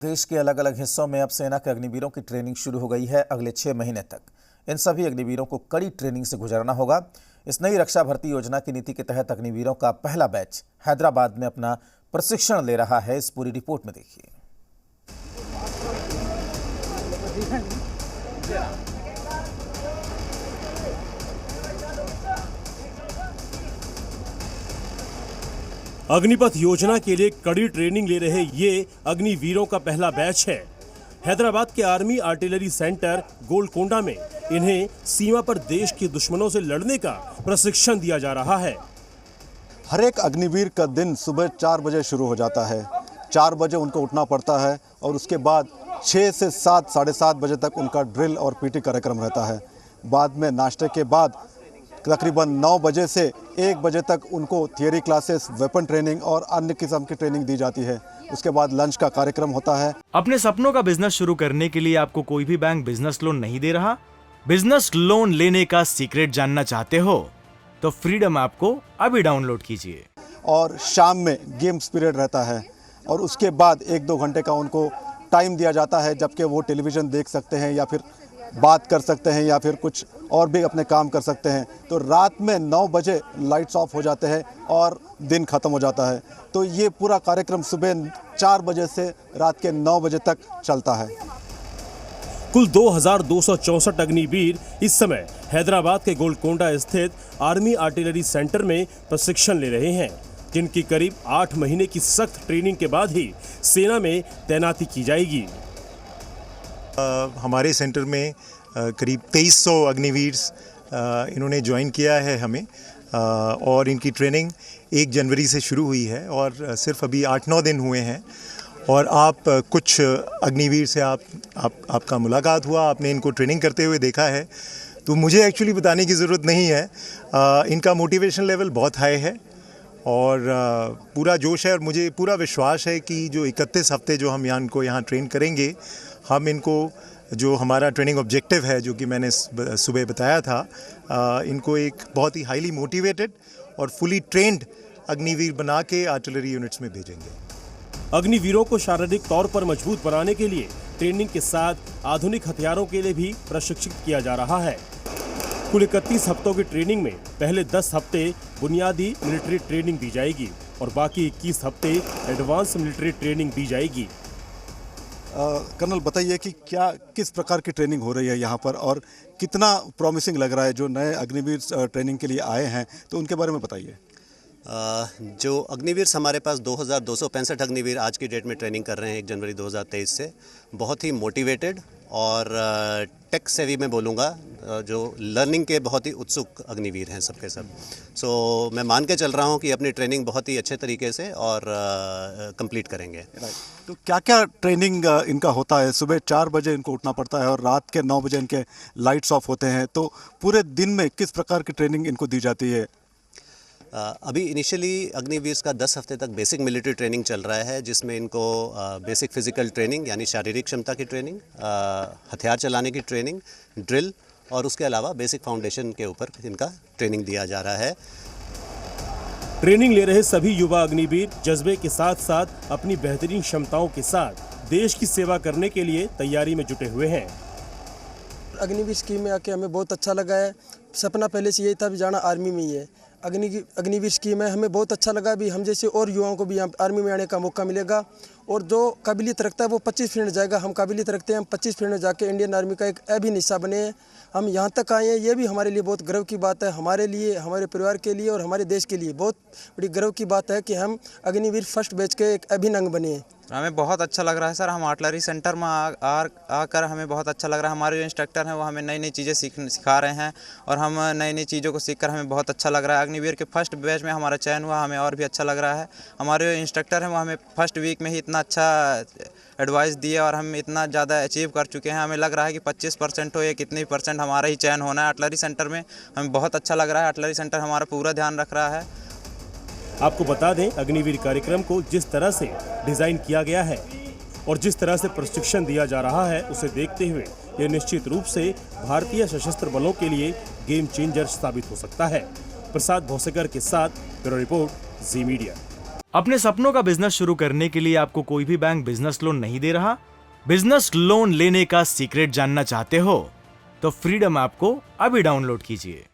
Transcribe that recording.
देश के अलग अलग हिस्सों में अब सेना के अग्निवीरों की ट्रेनिंग शुरू हो गई है। अगले 6 महीने तक इन सभी अग्निवीरों को कड़ी ट्रेनिंग से गुजरना होगा। इस नई रक्षा भर्ती योजना की नीति के तहत अग्निवीरों का पहला बैच हैदराबाद में अपना प्रशिक्षण ले रहा है। इस पूरी रिपोर्ट में देखिए। अग्निपथ योजना के लिए कड़ी ट्रेनिंग ले रहे ये अग्निवीरों का पहला बैच है। हैदराबाद के आर्मी आर्टिलरी सेंटर गोलकोंडा में इन्हें सीमा पर देश के दुश्मनों से लड़ने का प्रशिक्षण दिया जा रहा है। हर एक अग्निवीर का दिन सुबह 4 बजे शुरू हो जाता है। 4 बजे उनको उठना पड़ता है और उसके बाद 6 से 7, साढ़े 7 बजे तक उनका ड्रिल और पीटी कार्यक्रम रहता है। बाद में नाश्ते के बाद तकरीबन 9 बजे से 1 बजे तक उनको थियरी क्लासेस, वेपन ट्रेनिंग और अन्य किस्म की ट्रेनिंग दी जाती है। उसके बाद लंच का कार्यक्रम होता है। अपने सपनों का बिजनेस शुरू करने के लिए आपको कोई भी बैंक बिजनेस लोन नहीं दे रहा? बिजनेस लोन लेने का सीक्रेट जानना चाहते हो तो फ्रीडम ऐप को अभी डाउनलोड कीजिए। और शाम में गेम्स पीरियड रहता है और उसके बाद 1-2 घंटे का उनको टाइम दिया जाता है, जबकि वो टेलीविज़न देख सकते हैं या फिर बात कर सकते हैं या फिर कुछ और भी अपने काम कर सकते हैं। तो रात में 9 बजे लाइट्स ऑफ हो जाते हैं और दिन ख़त्म हो जाता है। तो ये पूरा कार्यक्रम सुबह 4 बजे से रात के 9 बजे तक चलता है। कुल 2264 अग्निवीर इस समय हैदराबाद के गोलकोंडा स्थित आर्मी आर्टिलरी सेंटर में प्रशिक्षण ले रहे हैं, जिनकी करीब 8 महीने की सख्त ट्रेनिंग के बाद ही सेना में तैनाती की जाएगी। हमारे सेंटर में करीब 2300 अग्निवीर इन्होंने ज्वाइन किया है हमें, और इनकी ट्रेनिंग 1 जनवरी से शुरू हुई है और सिर्फ अभी 8-9 दिन हुए हैं। और आप कुछ अग्निवीर से आपका मुलाकात हुआ, आपने इनको ट्रेनिंग करते हुए देखा है, तो मुझे एक्चुअली बताने की ज़रूरत नहीं है। इनका मोटिवेशन लेवल बहुत हाई है और पूरा जोश है और मुझे पूरा विश्वास है कि जो 31 हफ्ते जो हम इनको यहाँ ट्रेन करेंगे, हम इनको जो हमारा ट्रेनिंग ऑब्जेक्टिव है, जो कि मैंने सुबह बताया था, इनको एक बहुत ही हाईली मोटिवेटेड और फुली ट्रेंड अग्निवीर बना के आर्टिलरी यूनिट्स में भेजेंगे। अग्निवीरों को शारीरिक तौर पर मजबूत बनाने के लिए ट्रेनिंग के साथ आधुनिक हथियारों के लिए भी प्रशिक्षित किया जा रहा है। कुल 31 हफ्तों की ट्रेनिंग में पहले 10 हफ्ते बुनियादी मिलिट्री ट्रेनिंग दी जाएगी और बाकी 21 हफ्ते एडवांस मिलिट्री ट्रेनिंग दी जाएगी। कर्नल, बताइए कि किस प्रकार की ट्रेनिंग हो रही है यहाँ पर और कितना प्रॉमिसिंग लग रहा है। जो नए अग्निवीर ट्रेनिंग के लिए आए हैं तो उनके बारे में बताइए। जो अग्निवीर हमारे पास 2265 अग्निवीर आज की डेट में ट्रेनिंग कर रहे हैं 1 जनवरी 2023 से, बहुत ही मोटिवेटेड और टेक सेवी में बोलूँगा, जो लर्निंग के बहुत ही उत्सुक अग्निवीर हैं सबके सब। सो मैं मान के चल रहा हूँ कि अपनी ट्रेनिंग बहुत ही अच्छे तरीके से और कंप्लीट करेंगे। तो क्या क्या ट्रेनिंग इनका होता है? सुबह 4 बजे इनको उठना पड़ता है और रात के 9 बजे इनके लाइट्स ऑफ होते हैं। तो पूरे दिन में किस प्रकार की ट्रेनिंग इनको दी जाती है? अभी इनिशियली अग्निवीर का 10 हफ्ते तक बेसिक मिलिट्री ट्रेनिंग चल रहा है, जिसमें इनको बेसिक फिजिकल ट्रेनिंग यानी शारीरिक क्षमता की ट्रेनिंग, हथियार चलाने की ट्रेनिंग, ड्रिल और उसके अलावा बेसिक फाउंडेशन के ऊपर इनका ट्रेनिंग दिया जा रहा है। ट्रेनिंग ले रहे सभी युवा अग्निवीर जज्बे के साथ साथ अपनी बेहतरीन क्षमताओं के साथ देश की सेवा करने के लिए तैयारी में जुटे हुए हैं। अग्निवीर स्कीम में आके हमें बहुत अच्छा लगा है। सपना पहले से यही था भी जाना आर्मी में ही है। अग्निवीर स्कीम है, हमें बहुत अच्छा लगा। भी हम जैसे और युवाओं को भी यहाँ आर्मी में आने का मौका मिलेगा और जो काबिलियत रखता है वो 25 फील्ड जाएगा। हम काबिलियत रखते हैं, हम 25 फील्ड में जाके इंडियन आर्मी का एक अभिन्न हिस्सा बने हैं। हम यहाँ तक आए हैं, ये भी हमारे लिए बहुत गर्व की बात है। हमारे लिए, हमारे परिवार के लिए और हमारे देश के लिए बहुत बड़ी गर्व की बात है कि हम अग्निवीर फर्स्ट बैच के एक अभिन्न अंग बने हैं। हमें बहुत अच्छा लग रहा है सर। हम आर्टिलरी सेंटर में आकर हमें बहुत अच्छा लग रहा है। हमारे जो इंस्ट्रक्टर हैं वो हमें नई नई चीज़ें सिखा रहे हैं और हम नई नई चीज़ों को सीखकर हमें बहुत अच्छा लग रहा है। अग्निवीर के फर्स्ट बैच में हमारा चयन हुआ, हमें और भी अच्छा लग रहा है। हमारे जो इंस्ट्रक्टर हैं वो हमें फर्स्ट वीक में ही इतना अच्छा एडवाइस दिए और हम इतना ज़्यादा अचीव कर चुके हैं। हमें लग रहा है कि 25% हो या कितने % हमारा ही चयन होना है आर्टिलरी सेंटर में। हमें बहुत अच्छा लग रहा है। आर्टिलरी सेंटर हमारा पूरा ध्यान रख रहा है। आपको बता दें, अग्निवीर कार्यक्रम को जिस तरह से डिज़ाइन किया गया है और जिस तरह से प्रशिक्षण दिया जा रहा है, उसे देखते हुए यह निश्चित रूप से भारतीय सशस्त्र बलों के लिए गेम चेंजर साबित हो सकता है। प्रसाद भौसेकर के साथ ब्यूरो रिपोर्ट, जी मीडिया। अपने सपनों का बिजनेस शुरू करने के लिए आपको कोई भी बैंक बिजनेस लोन नहीं दे रहा? बिजनेस लोन लेने का सीक्रेट जानना चाहते हो तो फ्रीडम ऐप को अभी डाउनलोड कीजिए।